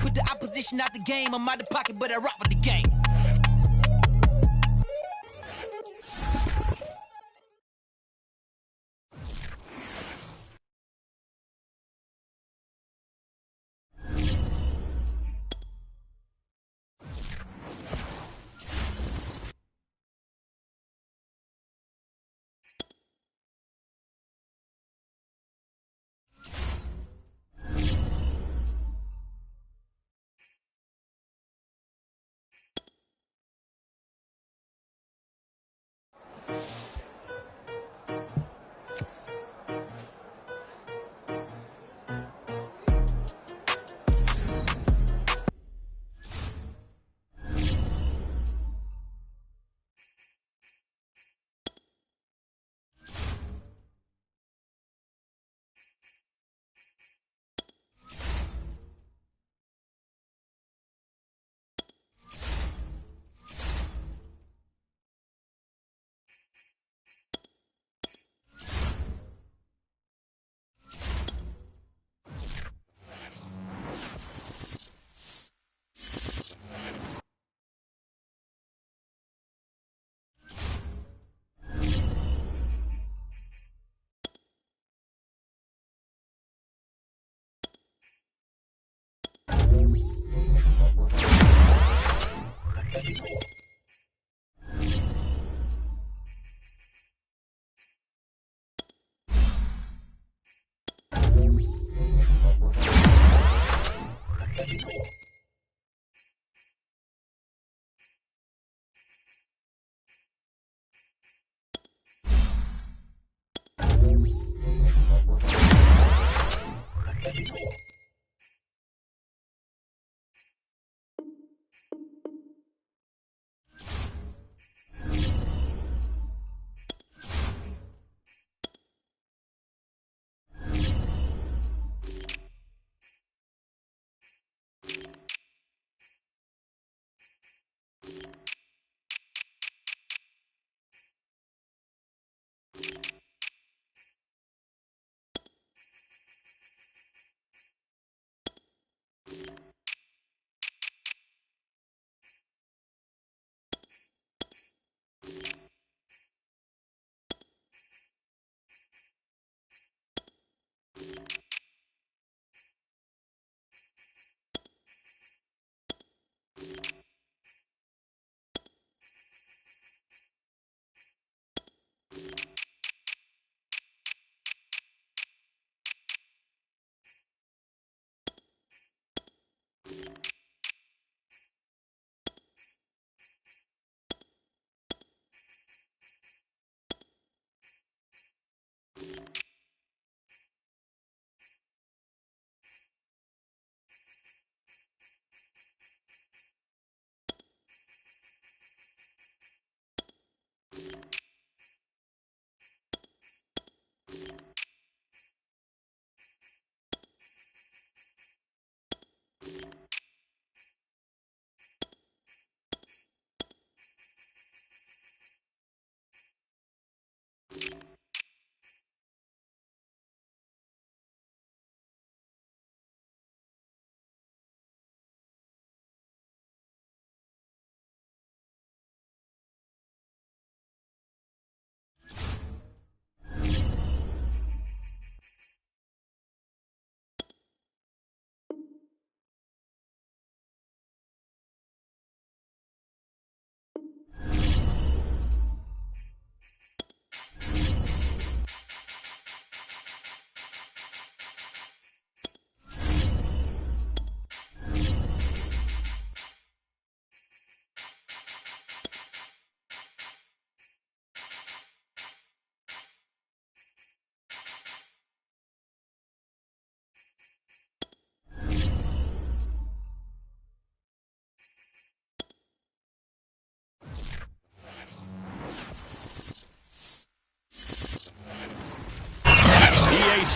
put the opposition out the game. I'm out the pocket, but I rock with the game.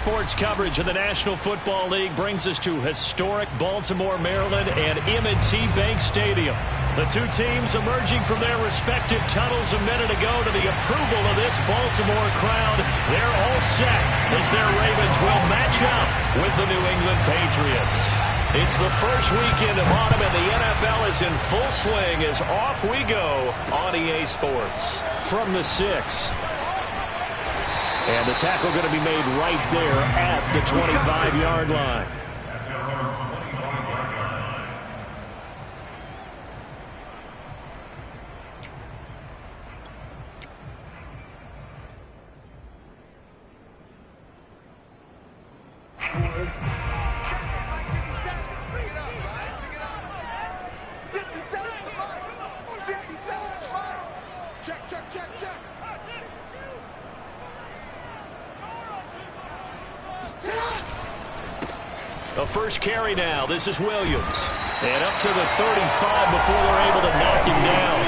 Sports coverage of the National Football League brings us to historic Baltimore, Maryland and M&T Bank Stadium. The two teams emerging from their respective tunnels a minute ago to the approval of this Baltimore crowd. They're all set as their Ravens will match up with the New England Patriots. It's the first weekend of autumn, and the NFL is in full swing as off we go on EA Sports. From the 6. And the tackle going to be made right there at the 25-yard line. A first carry now. This is Williams. And up to the 35 before they're able to knock him down.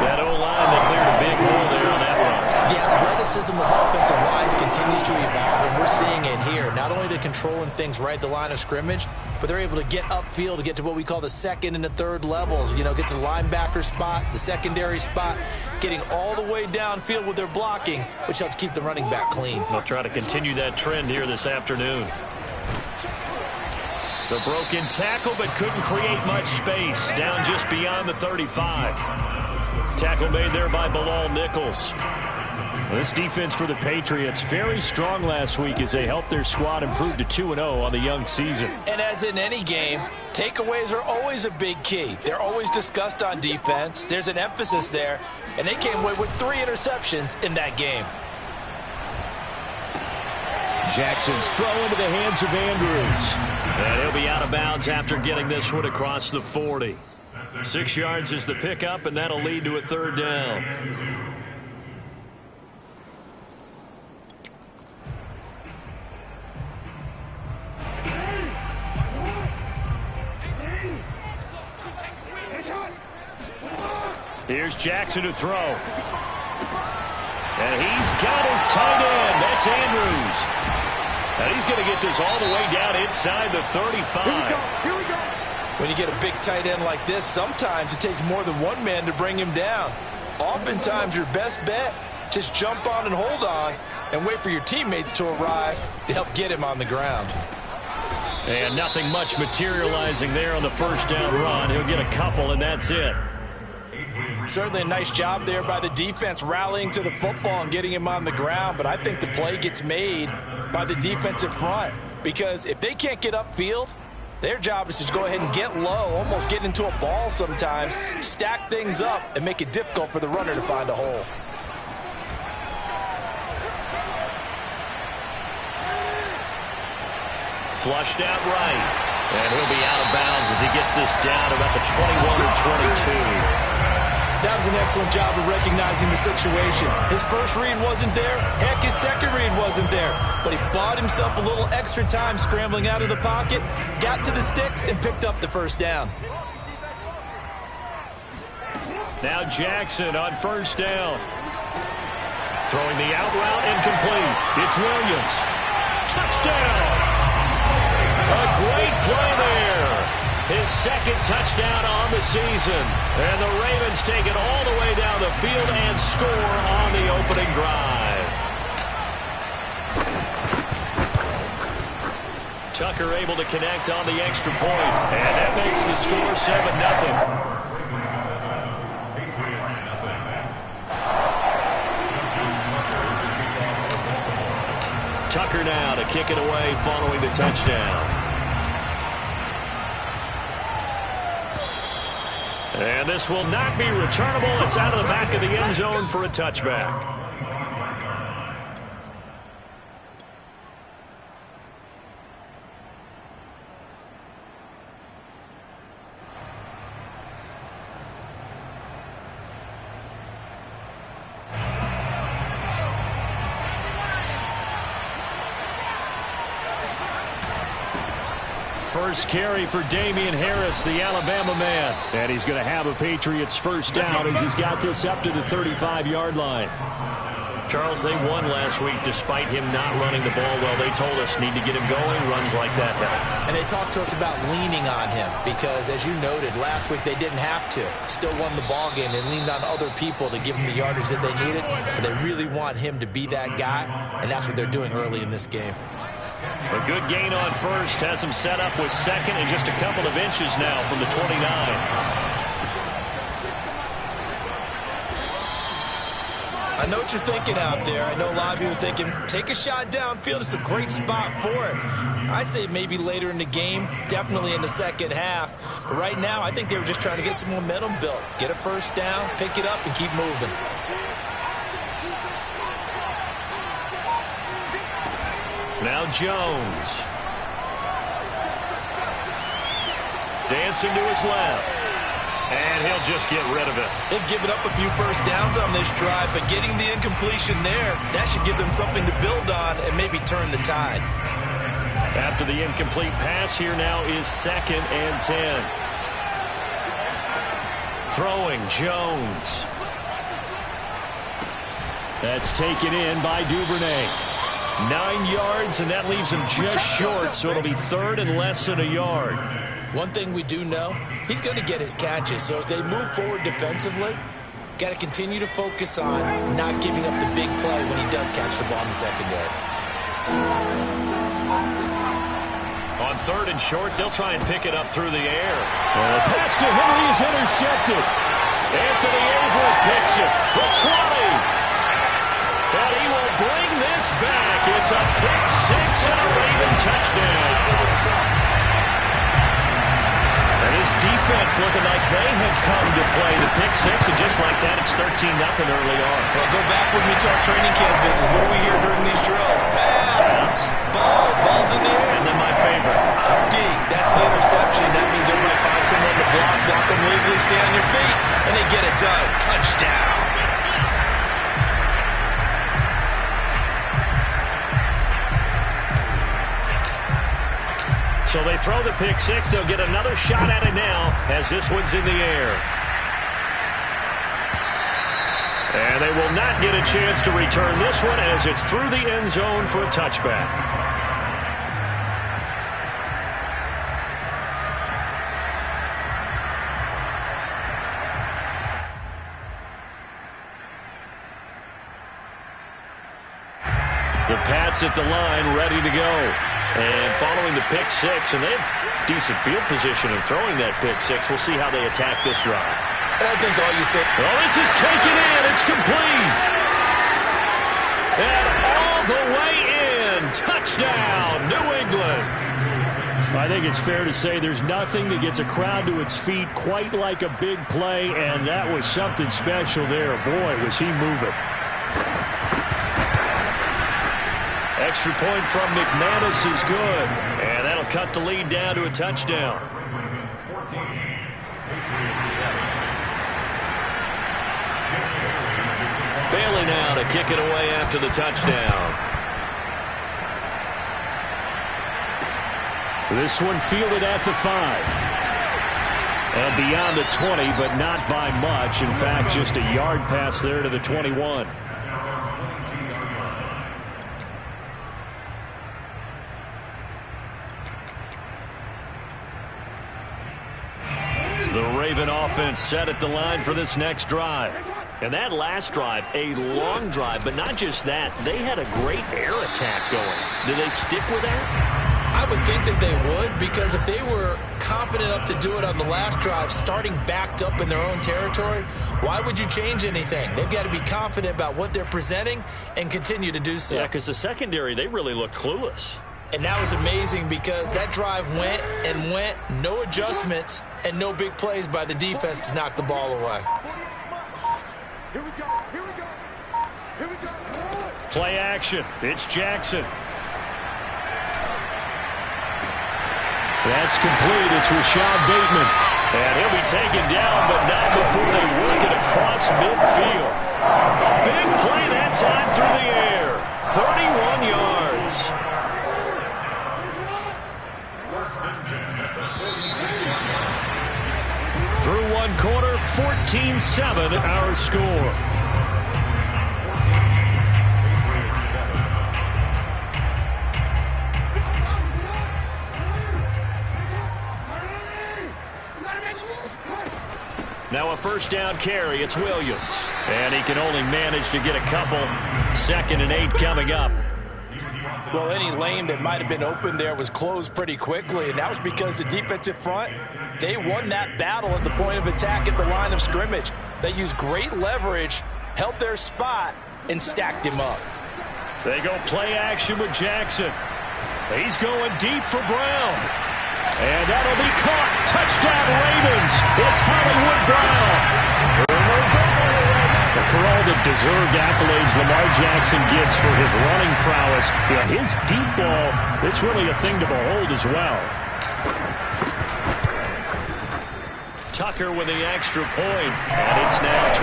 That O-line, they cleared a big hole there on that run. The athleticism of offensive lines continues to evolve, and we're seeing it here. Not only they're controlling things right at the line of scrimmage, but they're able to get upfield to get to what we call the second and the third levels. You know, get to the linebacker spot, the secondary spot, getting all the way downfield with their blocking, which helps keep the running back clean. They'll try to continue that trend here this afternoon. The broken tackle, but couldn't create much space. Down just beyond the 35. Tackle made there by Bilal Nichols. This defense for the Patriots, very strong last week as they helped their squad improve to 2-0 on the young season. And as in any game, takeaways are always a big key. They're always discussed on defense. There's an emphasis there, and they came away with 3 interceptions in that game. Jackson's throw into the hands of Andrews. And he'll be out of bounds after getting this one across the 40. 6 yards is the pickup, and that'll lead to a third down. Here's Jackson to throw. And he's got his tight end. That's Andrews. And he's going to get this all the way down inside the 35. Here we go. When you get a big tight end like this, sometimes it takes more than one man to bring him down. Oftentimes, your best bet, just jump on and hold on and wait for your teammates to arrive to help get him on the ground. And nothing much materializing there on the first down run. He'll get a couple, and that's it. Certainly a nice job there by the defense rallying to the football and getting him on the ground, but I think the play gets made by the defensive front, because if they can't get upfield, their job is to go ahead and get low, almost get into a ball sometimes, stack things up, and make it difficult for the runner to find a hole. Flushed out right. And he'll be out of bounds as he gets this down about the 21 or 22. That was an excellent job of recognizing the situation. His first read wasn't there. Heck, his second read wasn't there. But he bought himself a little extra time scrambling out of the pocket, got to the sticks, and picked up the first down. Now Jackson on first down. Throwing the out route incomplete. It's Williams. Touchdown! A great play there. His second touchdown on the season. And the Ravens take it all the way down the field and score on the opening drive. Tucker able to connect on the extra point. And that makes the score 7-0. Tucker now to kick it away following the touchdown. And this will not be returnable. It's out of the back of the end zone for a touchback. First carry for Damian Harris, the Alabama man. And he's going to have a Patriots first down as he's got this up to the 35-yard line. Charles, they won last week despite him not running the ball well. They told us need to get him going. Runs like that help. And they talked to us about leaning on him because, as you noted, last week they didn't have to. Still won the ball game. They leaned on other people to give him the yardage that they needed. But they really want him to be that guy, and that's what they're doing early in this game. A good gain on first has him set up with second and just a couple of inches now from the 29. I know what you're thinking out there. I know a lot of you are thinking, take a shot downfield. It's a great spot for it. I'd say maybe later in the game, definitely in the second half. But right now, I think they were just trying to get some momentum built. Get a first down, pick it up, and keep moving. Now Jones. Dancing to his left. And he'll just get rid of it. They've given up a few first downs on this drive, but getting the incompletion there, that should give them something to build on and maybe turn the tide. After the incomplete pass, here now is 2nd and 10. Throwing Jones. That's taken in by Duvernay. 9 yards, and that leaves him just short, so it'll be 3rd and less than a yard. One thing we do know, he's going to get his catches. So as they move forward defensively, got to continue to focus on not giving up the big play when he does catch the ball in the secondary. On 3rd and short, they'll try and pick it up through the air. The pass to Henry is intercepted. Anthony Averett picks it. The 20. And he will bring this back. It's a pick six and a Raven touchdown. And his defense looking like they have come to play the pick six. And just like that, it's 13-0 early on. Well, go back with me to our training camp visit. What do we hear during these drills? Pass. Ball's in the air. And then my favorite. Ski. That's the interception. That means everybody find someone to block them legally, stay on your feet, and they get it done. Touchdown. So they throw the pick six. They'll get another shot at it now as this one's in the air. And they will not get a chance to return this one as it's through the end zone for a touchback. The Pats at the line ready to go. And following the pick six, and they have decent field position in throwing that pick six. We'll see how they attack this drive. And I think all you said. Well, this is taken in. It's complete. And all the way in. Touchdown, New England. I think it's fair to say there's nothing that gets a crowd to its feet quite like a big play, and that was something special there. Boy, was he moving. Extra point from McManus is good. And that'll cut the lead down to a touchdown. Bailey now to kick it away after the touchdown. This one fielded at the 5. And beyond the 20, but not by much. In fact, just a yard pass there to the 21. The Raven offense set at the line for this next drive. And that last drive, a long drive, but not just that. They had a great air attack going. Do they stick with that? I would think that they would, because if they were competent enough to do it on the last drive, starting backed up in their own territory, why would you change anything? They've got to be confident about what they're presenting and continue to do so. Yeah, because the secondary, they really looked clueless. And that was amazing because that drive went and went, no adjustments, and no big plays by the defense to knock the ball away. Here we go. Here we go. Here we go. Play action. It's Jackson. That's complete. It's Rashad Bateman. And he'll be taken down, but not before they work it across midfield. A big play that time through the air. 31 yards. Through one quarter, 14-7 our score. Now a first down carry. It's Williams. And he can only manage to get a couple. 2nd and 8 coming up. Well, any lane that might have been open there was closed pretty quickly, and that was because the defensive front, they won that battle at the point of attack at the line of scrimmage. They used great leverage, held their spot, and stacked him up. They go play action with Jackson. He's going deep for Brown. And that'll be caught. Touchdown, Ravens. It's Hollywood Brown. For all the deserved accolades Lamar Jackson gets for his running prowess, his deep ball, it's really a thing to behold as well. Tucker with the extra point, and it's now 21-7.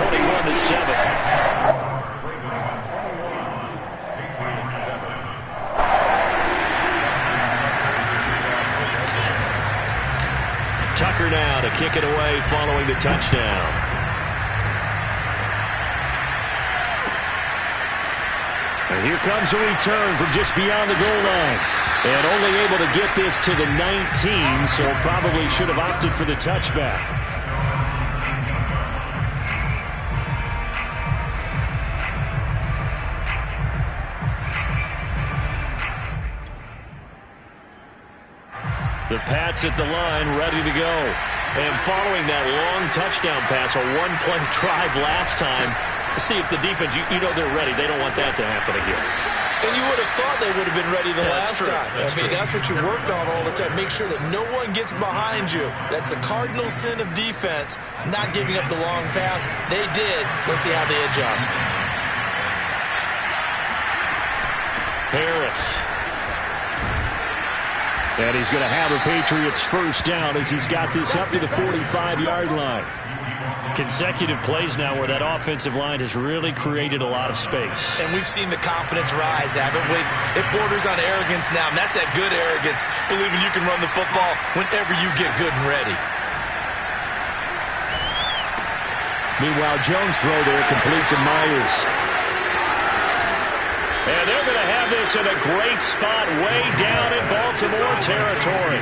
Tucker now to kick it away following the touchdown. And here comes a return from just beyond the goal line. And only able to get this to the 19, so probably should have opted for the touchback. The Pats at the line, ready to go. And following that long touchdown pass, a one-play drive last time, see if the defense, you know they're ready. They don't want that to happen again. And you would have thought they would have been ready the last time. That's what you work on all the time. Make sure that no one gets behind you. That's the cardinal sin of defense, not giving up the long pass. They did. Let's see how they adjust. Harris. And he's going to have a Patriots first down as he's got this up to the 45-yard line. Consecutive plays now where that offensive line has really created a lot of space. And we've seen the confidence rise, haven't we? It borders on arrogance now, and that's that good arrogance, believing you can run the football whenever you get good and ready. Meanwhile, Jones' throw there complete to Myers. And they're going to have this in a great spot way down in Baltimore territory.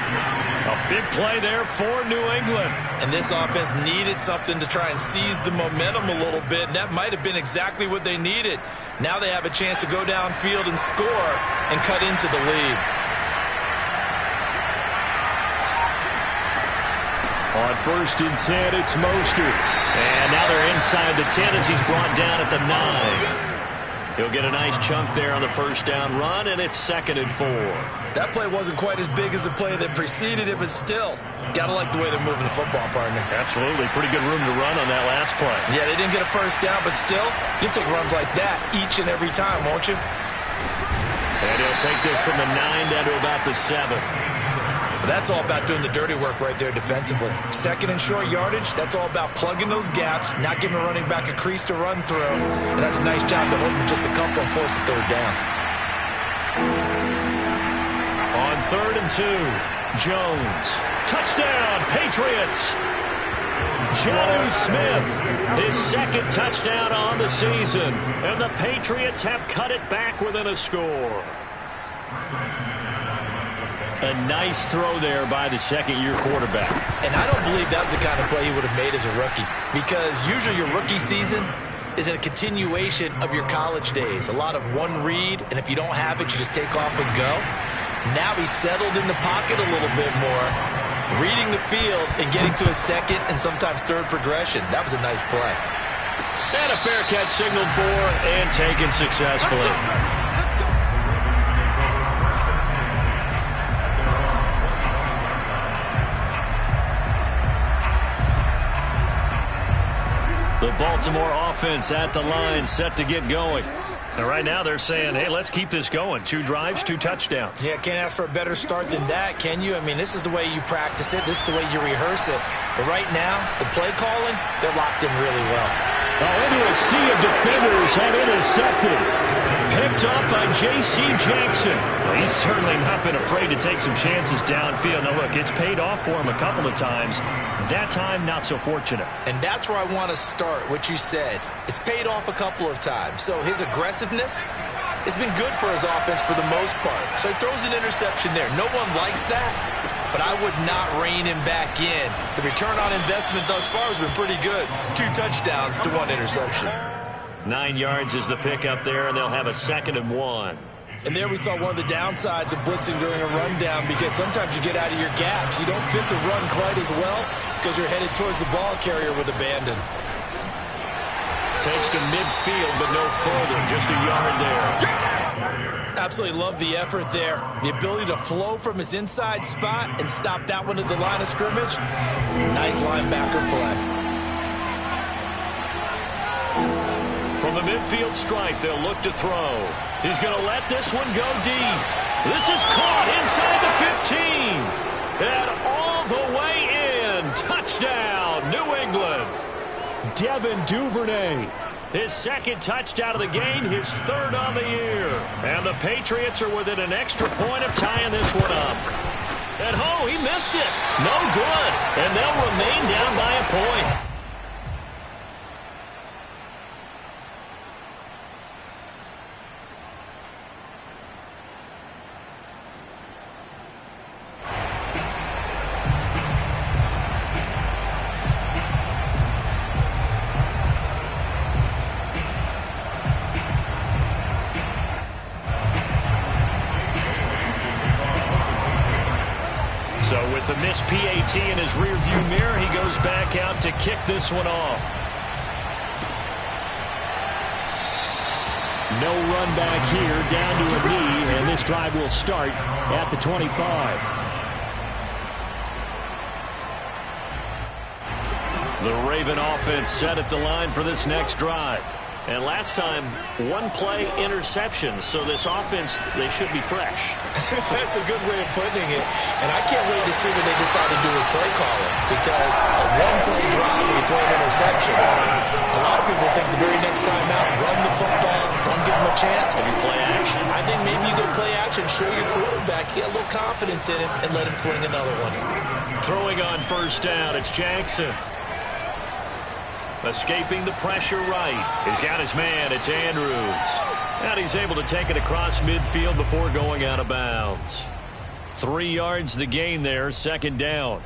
A big play there for New England. And this offense needed something to try and seize the momentum a little bit, and that might have been exactly what they needed. Now they have a chance to go downfield and score and cut into the lead. On 1st and 10, it's Mostert. And now they're inside the 10 as he's brought down at the 9. He'll get a nice chunk there on the first down run, and it's 2nd and 4. That play wasn't quite as big as the play that preceded it, but still, got to like the way they're moving the football, partner. Absolutely. Pretty good room to run on that last play. Yeah, they didn't get a first down, but still, you'll take runs like that each and every time, won't you? And he'll take this from the 9 down to about the 7. That's all about doing the dirty work right there defensively. 2nd and short yardage, that's all about plugging those gaps, not giving a running back a crease to run through. And that's a nice job to hold him just a couple and force a 3rd down. On 3rd and 2, Jones. Touchdown, Patriots. Jonnu Smith, his 2nd touchdown on the season. And the Patriots have cut it back within a score. A nice throw there by the 2nd-year quarterback. And I don't believe that was the kind of play he would have made as a rookie, because usually your rookie season is a continuation of your college days. A lot of one read, and if you don't have it, you just take off and go. Now he's settled in the pocket a little bit more, reading the field and getting to a 2nd and sometimes 3rd progression. That was a nice play. And a fair catch signaled for and taken successfully. The Baltimore offense at the line, set to get going. And right now they're saying, hey, let's keep this going. 2 drives, 2 touchdowns. Yeah, can't ask for a better start than that, can you? I mean, this is the way you practice it. This is the way you rehearse it. But right now, the play calling, they're locked in really well. Into a sea of defenders and intercepted. Picked up by J.C. Jackson. Well, he's certainly not been afraid to take some chances downfield. Now, look, it's paid off for him a couple of times. That time, not so fortunate. And that's where I want to start, what you said. It's paid off a couple of times. So his aggressiveness has been good for his offense for the most part. So he throws an interception there. No one likes that, but I would not rein him back in. The return on investment thus far has been pretty good. 2 touchdowns to 1 interception. 9 yards is the pickup there, and they'll have a 2nd and 1. And there we saw one of the downsides of blitzing during a rundown, because sometimes you get out of your gaps. You don't fit the run quite as well because you're headed towards the ball carrier with abandon. Takes to midfield, but no further. Just a yard there. Absolutely love the effort there. The ability to flow from his inside spot and stop that one at the line of scrimmage. Nice linebacker play. From the midfield stripe, they'll look to throw. He's going to let this one go deep. This is caught inside the 15. And all the way in. Touchdown, New England. Devin Duvernay. His second touchdown of the game, his third on the year. And the Patriots are within an extra point of tying this one up. And he missed it. No good. And they'll remain down by a point. So with the missed PAT in his rearview mirror, he goes back out to kick this one off. No run back here, down to a knee, and this drive will start at the 25. The Raven offense set at the line for this next drive. And last time, one-play interceptions, so this offense, they should be fresh. That's a good way of putting it. And I can't wait to see what they decide to do with play calling, because a one-play drive where you throw an interception, a lot of people think the very next time out, run the football, don't give them a chance. Maybe play action. I think maybe you go play action, show your quarterback, get a little confidence in him, and let him fling another one. Throwing on first down, it's Jackson. Escaping the pressure right. He's got his man. It's Andrews. And he's able to take it across midfield before going out of bounds. 3 yards the gain there, second down.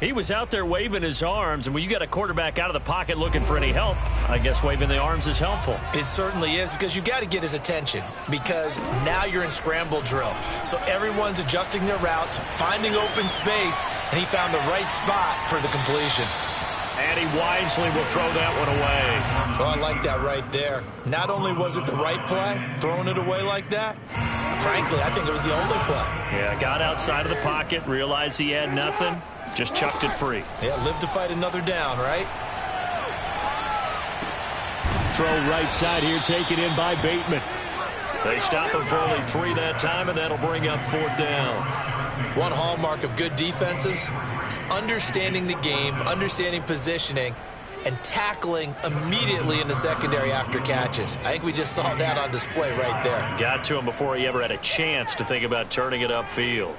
He was out there waving his arms, and when you got a quarterback out of the pocket looking for any help, I guess waving the arms is helpful. It certainly is, because you got to get his attention, because now you're in scramble drill. So everyone's adjusting their routes, finding open space, and he found the right spot for the completion. And he wisely will throw that one away. Oh, I like that right there. Not only was it the right play, throwing it away like that, frankly, I think it was the only play. Yeah, got outside of the pocket, realized he had nothing, just chucked it free. Yeah, live to fight another down, right? Throw right side here, taken in by Bateman. They stop him for only 3 that time, and that'll bring up fourth down. One hallmark of good defenses is understanding the game, understanding positioning, and tackling immediately in the secondary after catches. I think we just saw that on display right there. Got to him before he ever had a chance to think about turning it upfield.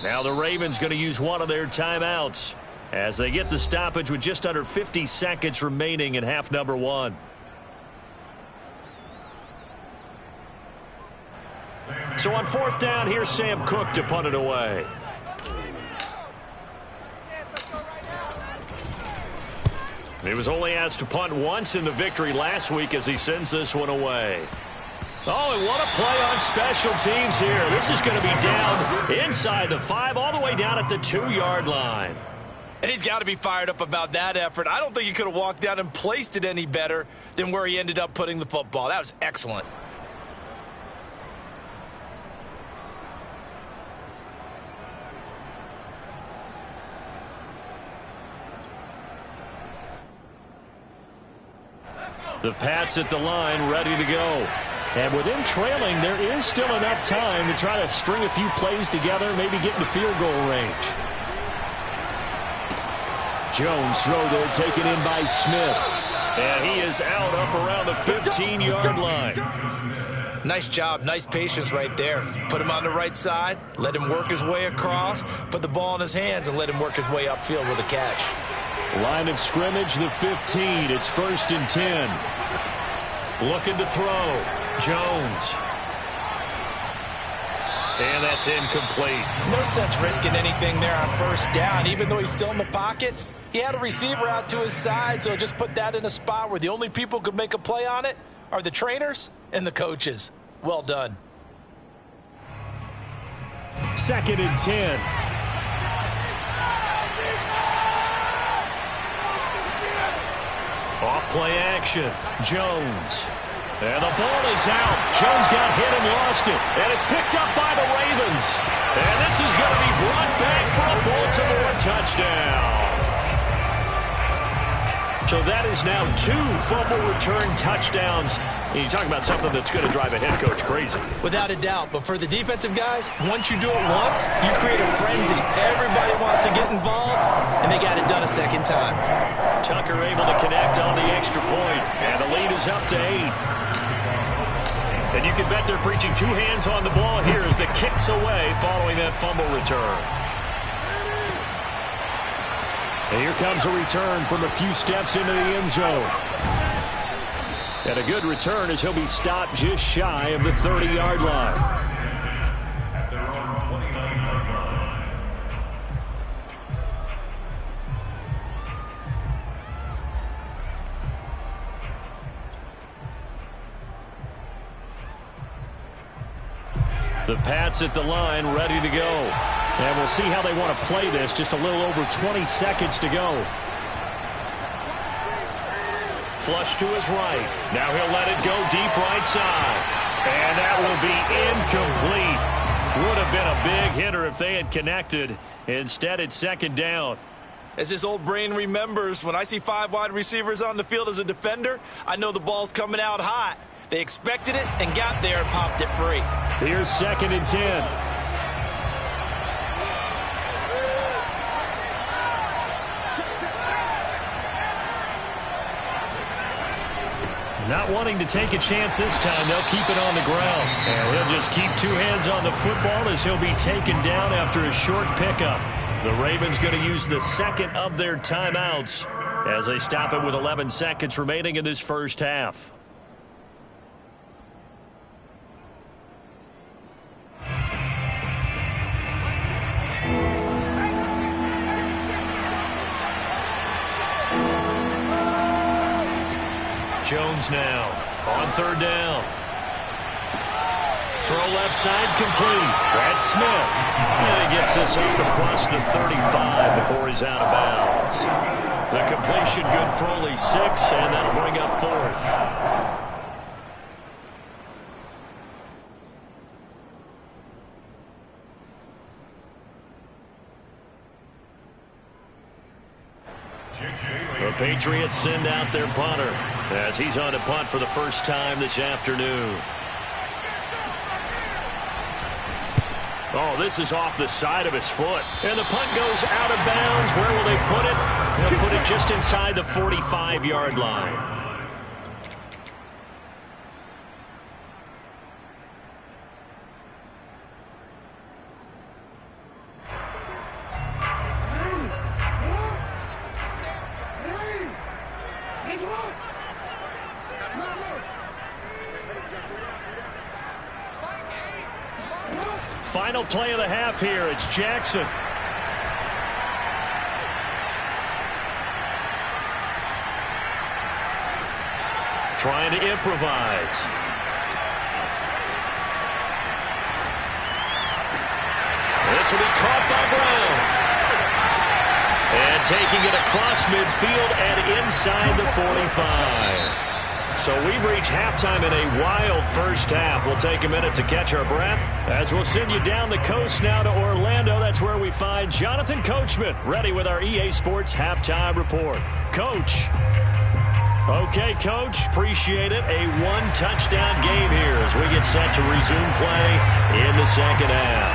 Now the Ravens going to use one of their timeouts as they get the stoppage with just under 50 seconds remaining in half number 1. So on fourth down, here's Sam Cook to punt it away. He was only asked to punt once in the victory last week as he sends this one away. Oh, and what a play on special teams here. This is going to be down inside the 5, all the way down at the 2-yard line. And he's got to be fired up about that effort. I don't think he could have walked down and placed it any better than where he ended up putting the football. That was excellent. The Pats at the line, ready to go. And with him trailing, there is still enough time to try to string a few plays together, maybe get into field goal range. Jones throw there, taken in by Smith. And he is out up around the 15-yard line. Nice job, nice patience right there. Put him on the right side, let him work his way across, put the ball in his hands, and let him work his way upfield with a catch. Line of scrimmage, the 15. It's 1st and 10. Looking to throw. Jones. And that's incomplete. No sense risking anything there on first down. Even though he's still in the pocket, he had a receiver out to his side, so just put that in a spot where the only people who could make a play on it are the trainers and the coaches. Well done. 2nd and 10. Off play action. Jones. And the ball is out. Jones got hit and lost it. And it's picked up by the Ravens. And this is going to be brought back for a Baltimore touchdown. So that is now 2 fumble return touchdowns. And you talk about something that's going to drive a head coach crazy. Without a doubt. But for the defensive guys, once you do it once, you create a frenzy. Everybody wants to get involved, and they got it done a second time. Tucker able to connect on the extra point. And the lead is up to 8. And you can bet they're preaching 2 hands on the ball here as the kick's away following that fumble return. And here comes a return from a few steps into the end zone. And a good return as he'll be stopped just shy of the 30-yard line. The Pats at the line, ready to go. And we'll see how they want to play this. Just a little over 20 seconds to go. Flush to his right. Now he'll let it go deep right side. And that will be incomplete. Would have been a big hitter if they had connected. Instead, it's 2nd down. As his old brain remembers, when I see 5 wide receivers on the field as a defender, I know the ball's coming out hot. They expected it and got there and popped it free. Here's 2nd and 10. Not wanting to take a chance this time, they'll keep it on the ground. And he'll just keep 2 hands on the football as he'll be taken down after a short pickup. The Ravens going to use the 2nd of their timeouts as they stop it with 11 seconds remaining in this first half. Jones now on 3rd down. Throw left side complete. That's Smith. And he gets this up across the 35 before he's out of bounds. The completion good for only 6, and that'll bring up 4th. The Patriots send out their punter as he's on to punt for the first time this afternoon. Oh, this is off the side of his foot. And the punt goes out of bounds. Where will they put it? They'll put it just inside the 45-yard line. Final play of the half here. It's Jackson. Trying to improvise. This will be caught by Brown. And taking it across midfield and inside the 45. So we've reached halftime in a wild first half. We'll take a minute to catch our breath as we'll send you down the coast now to Orlando. That's where we find Jonathan Coachman ready with our EA Sports Halftime Report. Coach. Okay, Coach. Appreciate it. A 1-touchdown game here as we get set to resume play in the second half.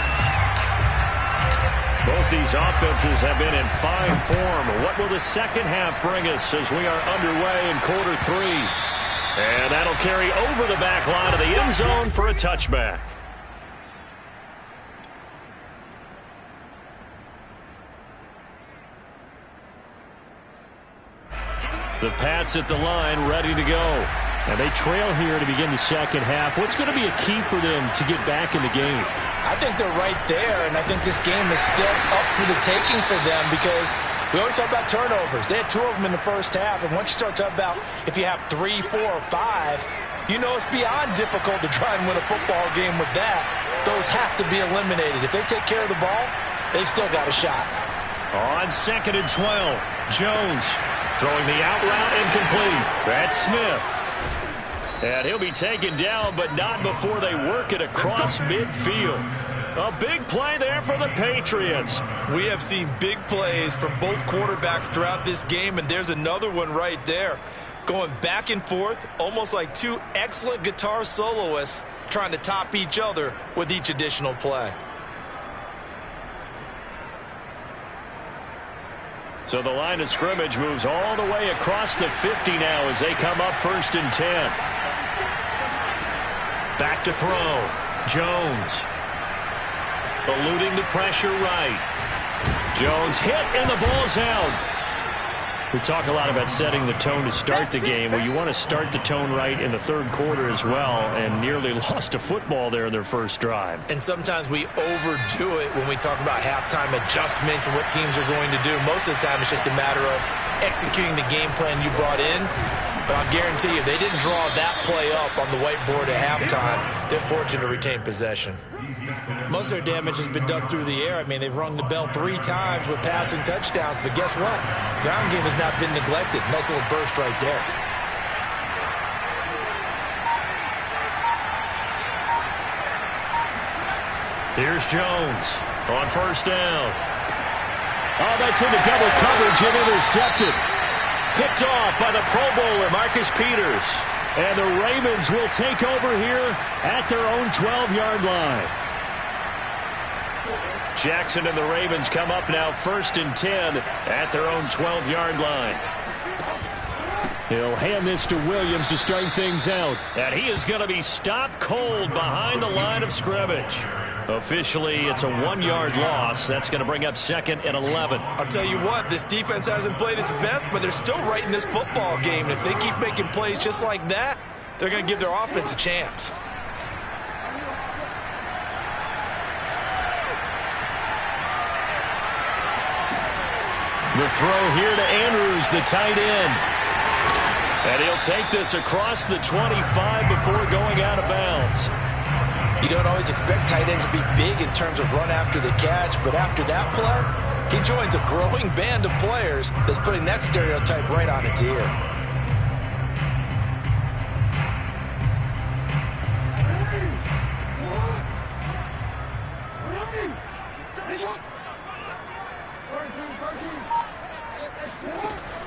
Both these offenses have been in fine form. What will the second half bring us as we are underway in quarter 3? And that'll carry over the back line of the end zone for a touchback. The Pats at the line, ready to go. And they trail here to begin the second half. What's going to be a key for them to get back in the game? I think they're right there, and I think this game is still up for the taking for them because we always talk about turnovers. They had 2 of them in the first half, and once you start talking about if you have 3, 4, or 5, you know it's beyond difficult to try and win a football game with that. Those have to be eliminated. If they take care of the ball, they've still got a shot. On 2nd and 12, Jones throwing the out route incomplete. That's Smith. And he'll be taken down, but not before they work it across midfield. A big play there for the Patriots. We have seen big plays from both quarterbacks throughout this game, and there's another one right there. Going back and forth, almost like 2 excellent guitar soloists trying to top each other with each additional play. So the line of scrimmage moves all the way across the 50 now as they come up 1st and 10. Back to throw. Jones. Eluding the pressure right. Jones hit and the ball's out. We talk a lot about setting the tone to start the game. Well, you want to start the tone right in the 3rd quarter as well, and nearly lost a football there in their first drive. And sometimes we overdo it when we talk about halftime adjustments and what teams are going to do. Most of the time it's just a matter of executing the game plan you brought in. But I'll guarantee you, they didn't draw that play up on the whiteboard at halftime. They're fortunate to retain possession. Most of their damage has been done through the air. I mean, they've rung the bell 3 times with passing touchdowns. But guess what? Ground game has not been neglected. Nice little burst right there. Here's Jones on 1st down. Oh, that's into double coverage and intercepted. Picked off by the Pro Bowler, Marcus Peters. And the Ravens will take over here at their own 12-yard line. Jackson and the Ravens come up now 1st and 10 at their own 12-yard line. He'll hand this to Williams to start things out. And he is going to be stopped cold behind the line of scrimmage. Officially, it's a 1-yard loss. That's going to bring up 2nd and 11. I'll tell you what, this defense hasn't played its best, but they're still right in this football game. And if they keep making plays just like that, they're going to give their offense a chance. The throw here to Andrews, the tight end. And he'll take this across the 25 before going out of bounds. You don't always expect tight ends to be big in terms of run after the catch, but after that play, he joins a growing band of players that's putting that stereotype right on its ear.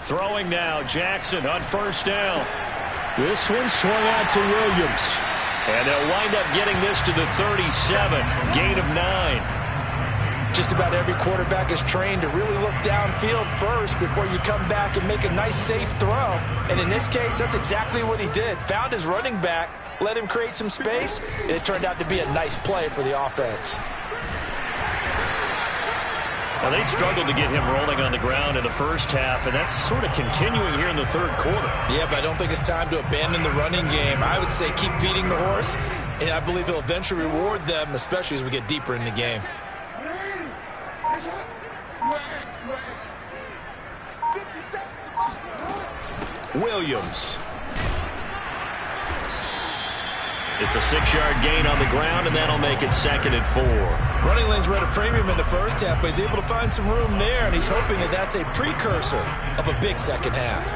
Throwing now, Jackson on 1st down. This one swung out to Williams. And they'll wind up getting this to the 37. Gain of 9. Just about every quarterback is trained to really look downfield first before you come back and make a nice, safe throw. And in this case, that's exactly what he did. Found his running back, let him create some space, and it turned out to be a nice play for the offense. Now, they struggled to get him rolling on the ground in the first half, and that's sort of continuing here in the 3rd quarter. Yeah, but I don't think it's time to abandon the running game. I would say keep feeding the horse, and I believe he'll eventually reward them, especially as we get deeper in the game. Williams. It's a 6-yard gain on the ground, and that'll make it 2nd and 4. Running lanes were at a premium in the first half, but he's able to find some room there, and he's hoping that that's a precursor of a big second half.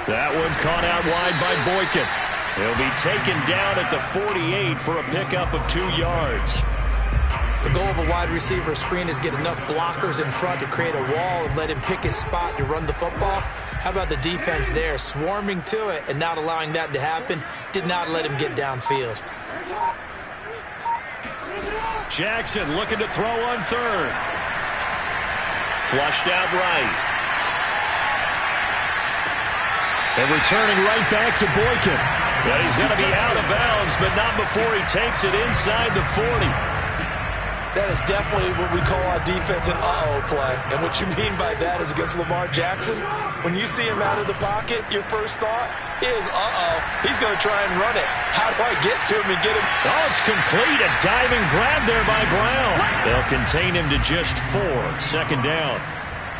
That one caught out wide by Boykin. He'll be taken down at the 48 for a pickup of 2 yards. The goal of a wide receiver screen is get enough blockers in front to create a wall and let him pick his spot to run the football. How about the defense there, swarming to it and not allowing that to happen? Did not let him get downfield. Jackson looking to throw on 3rd. Flushed out right. And returning right back to Boykin. And he's going to be out of bounds, but not before he takes it inside the 40. That is definitely what we call on defense an uh-oh play. And what you mean by that is against Lamar Jackson, when you see him out of the pocket, your first thought is, uh-oh, he's going to try and run it. How do I get to him and get him? Oh, it's complete. A diving grab there by Brown. They'll contain him to just 4. Second down.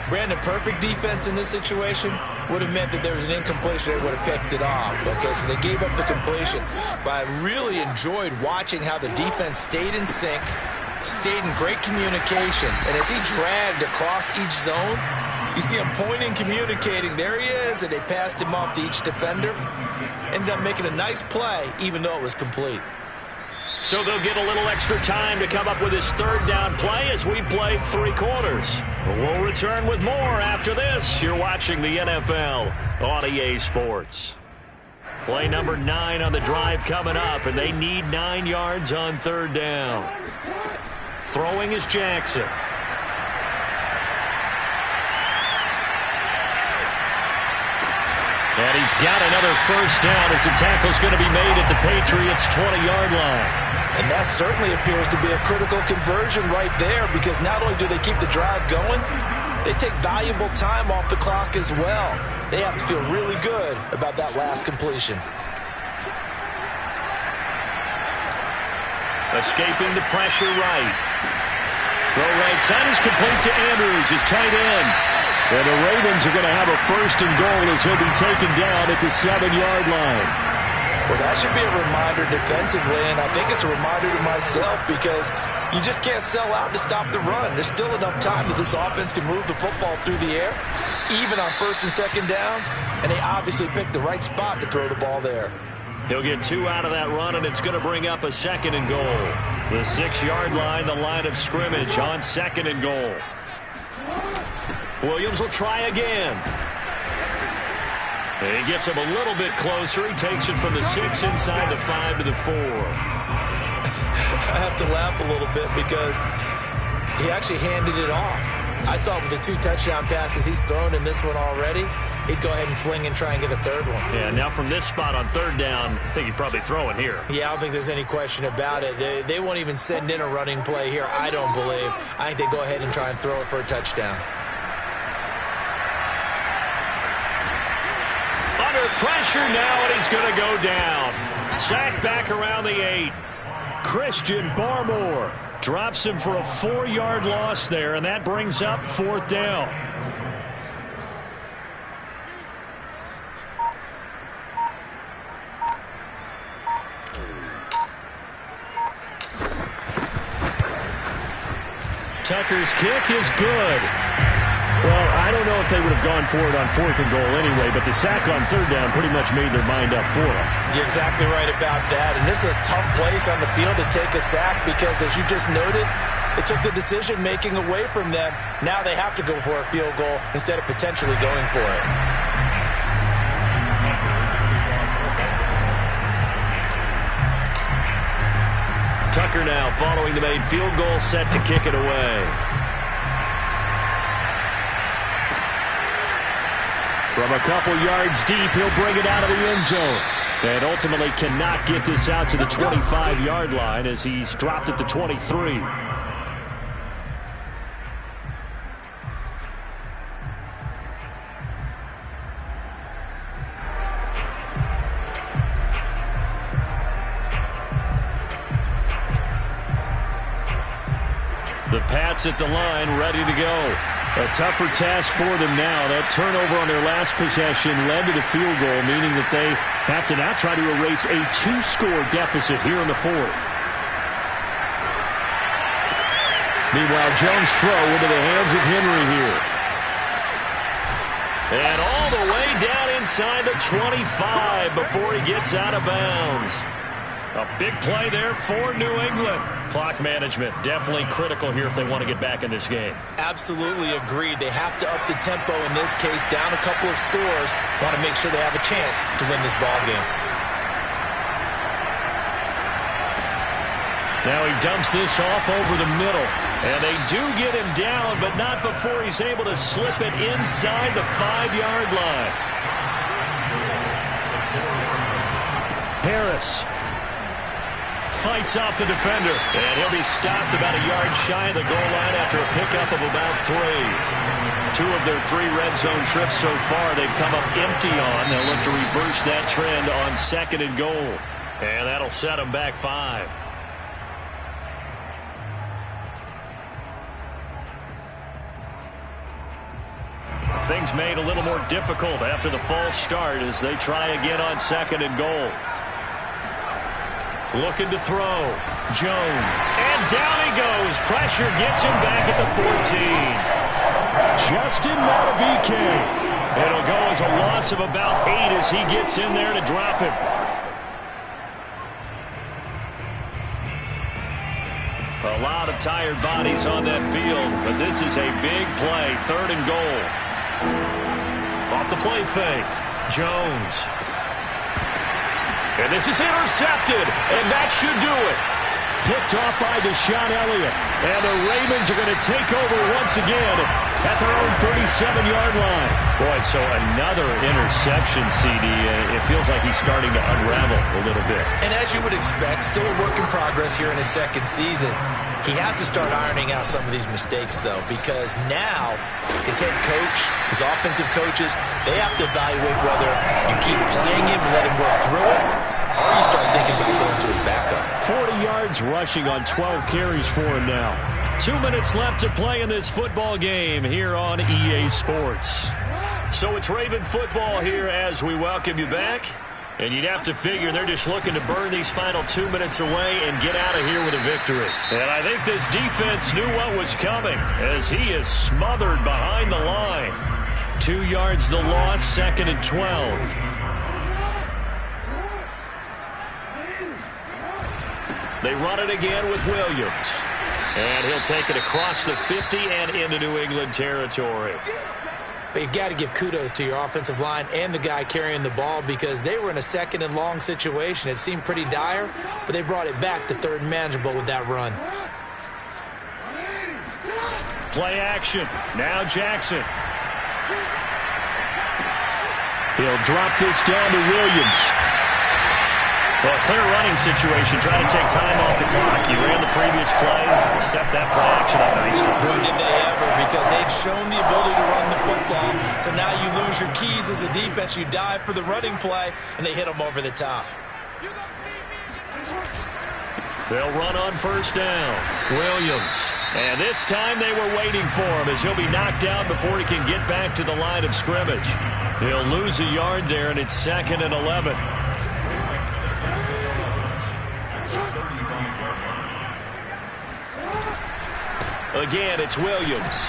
Brandon, perfect defense in this situation would have meant that there was an incompletion. They would have picked it off. Okay, so they gave up the completion. But I really enjoyed watching how the defense stayed in sync, stayed in great communication. And as he dragged across each zone, you see him pointing, communicating. There he is, and they passed him off to each defender. Ended up making a nice play, even though it was complete. So they'll get a little extra time to come up with his third down play as we've played 3 quarters. We'll return with more after this. You're watching the NFL on EA Sports. Play number 9 on the drive coming up, and they need 9 yards on third down. Throwing is Jackson. And he's got another first down as the tackle's going to be made at the Patriots' 20-yard line. And that certainly appears to be a critical conversion right there, because not only do they keep the drive going, they take valuable time off the clock as well. They have to feel really good about that last completion. Escaping the pressure right. Throw right side is complete to Andrews, his tight end. And the Ravens are going to have a first and goal as he'll be taken down at the 7-yard line. Well, that should be a reminder defensively, and I think it's a reminder to myself, because you just can't sell out to stop the run. There's still enough time that this offense can move the football through the air, even on first and second downs, and they obviously picked the right spot to throw the ball there. He'll get 2 out of that run, and it's going to bring up a second and goal. The 6-yard line, the line of scrimmage on second and goal. Williams will try again. He gets him a little bit closer. He takes it from the 6 inside the 5 to the 4. I have to laugh a little bit because he actually handed it off. I thought with the 2 touchdown passes he's thrown in this one already, he'd go ahead and fling and try and get a third one. Yeah, now from this spot on third down, I think he'd probably throw it here. Yeah, I don't think there's any question about it. They won't even send in a running play here, I don't believe. I think they go ahead and try and throw it for a touchdown. Under pressure now, and he's going to go down. Sacked back around the 8. Christian Barmore drops him for a 4-yard loss there, and that brings up 4th down. Tucker's kick is good. Well, I don't know if they would have gone for it on 4th and goal anyway, but the sack on third down pretty much made their mind up for them. You're exactly right about that. And this is a tough place on the field to take a sack because, as you just noted, it took the decision-making away from them. Now they have to go for a field goal instead of potentially going for it. Tucker now following the made field goal, set to kick it away. From a couple yards deep, he'll bring it out of the end zone. And ultimately cannot get this out to the 25-yard line as he's dropped at the 23. The Pats at the line, ready to go. A tougher task for them now. That turnover on their last possession led to the field goal, meaning that they have to now try to erase a 2-score deficit here in the 4th. Meanwhile, Jones' throw into the hands of Henry here. And all the way down inside the 25 before he gets out of bounds. A big play there for New England. Clock management definitely critical here if they want to get back in this game. Absolutely agreed. They have to up the tempo in this case, down a couple of scores. Want to make sure they have a chance to win this ball game. Now he dumps this off over the middle. And they do get him down, but not before he's able to slip it inside the 5-yard line. Harris fights off the defender. And he'll be stopped about a yard shy of the goal line after a pickup of about 3. 2 of their 3 red zone trips so far they've come up empty on. They'll look to reverse that trend on 2nd and goal. And that'll set them back 5. Things made a little more difficult after the false start as they try again on 2nd and goal. Looking to throw. Jones. And down he goes. Pressure gets him back at the 14. Justin Matabike. It'll go as a loss of about 8 as he gets in there to drop him. A lot of tired bodies on that field, but this is a big play. 3rd and goal. Off the play fake. Jones. And this is intercepted, and that should do it. Picked off by Deshaun Elliott. And the Ravens are going to take over once again at their own 37-yard line. Boy, so another interception, CD. It feels like he's starting to unravel a little bit. And as you would expect, still a work in progress here in his 2nd season. He has to start ironing out some of these mistakes, though, because now his head coach, his offensive coaches, they have to evaluate whether you keep playing him and let him work through it, or you start thinking about going to his backup. 40 yards rushing on 12 carries for him now. 2 minutes left to play in this football game here on EA Sports. So it's Raven football here as we welcome you back. And you'd have to figure they're just looking to burn these final 2 minutes away and get out of here with a victory. And I think this defense knew what was coming as he is smothered behind the line. 2 yards the loss, 2nd and 12. They run it again with Williams. And he'll take it across the 50 and into New England territory. But you've got to give kudos to your offensive line and the guy carrying the ball because they were in a 2nd and long situation. It seemed pretty dire, but they brought it back to 3rd and manageable with that run. Play action. Now Jackson. He'll drop this down to Williams. Well, a clear running situation, trying to take time off the clock. He ran the previous play, set that play action up nicely. Boy, did they ever, because they'd shown the ability to run the football. So now you lose your keys as a defense. You dive for the running play, and they hit them over the top. They'll run on 1st down. Williams. And this time they were waiting for him as he'll be knocked down before he can get back to the line of scrimmage. He'll lose a yard there, and it's 2nd and 11. Again, it's Williams.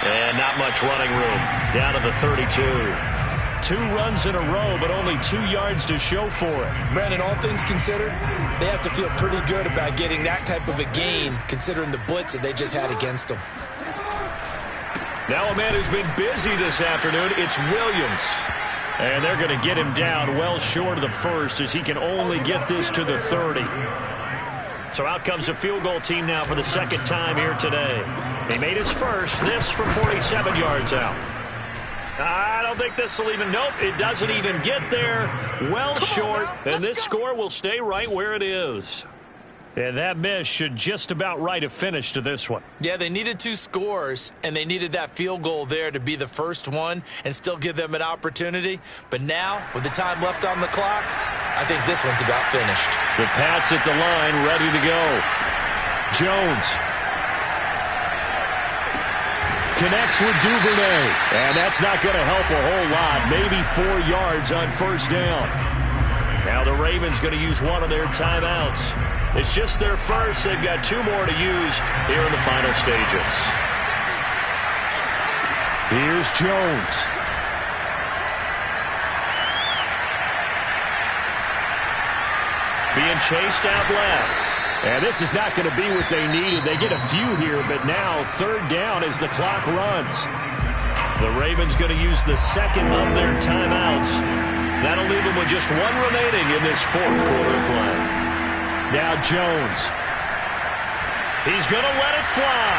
And not much running room. Down to the 32. 2 runs in a row, but only 2 yards to show for it. Brandon, all things considered, they have to feel pretty good about getting that type of a gain, considering the blitz that they just had against them. Now a man who's been busy this afternoon, it's Williams. And they're going to get him down well short of the 1st as he can only get this to the 30. So out comes a field goal team now for the 2nd time here today. He made his first, this from 47 yards out. I don't think this will even, nope, it doesn't even get there. Well short, and this score will stay right where it is. And that miss should just about write a finish to this one. Yeah, they needed 2 scores, and they needed that field goal there to be the first one and still give them an opportunity. But now, with the time left on the clock, I think this one's about finished. The Pats at the line, ready to go. Jones. Connects with Duvernay. And that's not going to help a whole lot. Maybe 4 yards on 1st down. Now the Ravens going to use one of their timeouts. It's just their first. They've got 2 more to use here in the final stages. Here's Jones. Being chased out left. And this is not going to be what they needed. They get a few here, but now 3rd down as the clock runs. The Ravens going to use the 2nd of their timeouts. That'll leave them with just 1 remaining in this 4th quarter play. Now Jones. He's going to let it fly.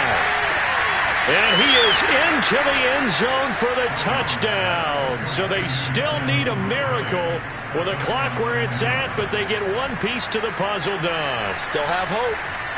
And he is into the end zone for the touchdown. So they still need a miracle with a clock where it's at, but they get one piece to the puzzle done. Still have hope.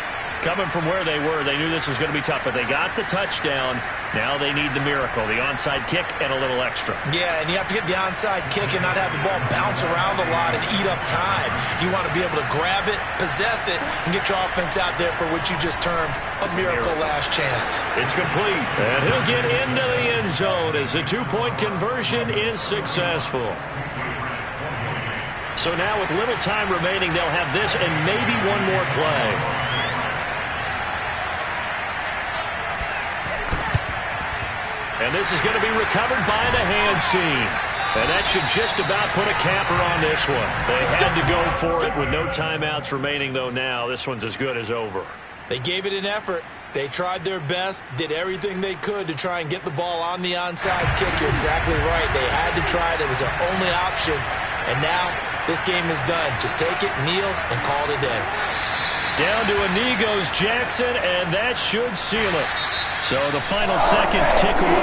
Coming from where they were, they knew this was going to be tough, but they got the touchdown. Now they need the miracle, the onside kick and a little extra. Yeah, and you have to get the onside kick and not have the ball bounce around a lot and eat up time. You want to be able to grab it, possess it, and get your offense out there for what you just termed a miracle last chance. It's complete, and he'll get into the end zone as the two-point conversion is successful. So now with little time remaining, they'll have this and maybe one more play. And this is going to be recovered by the hands team. And that should just about put a capper on this one. They had to go for it with no timeouts remaining, though now this one's as good as over. They gave it an effort. They tried their best, did everything they could to try and get the ball on the onside kick. You're exactly right. They had to try it. It was their only option. And now this game is done. Just take it, kneel, and call it a day. Down to a knee goes Jackson, and that should seal it. So the final seconds tick away.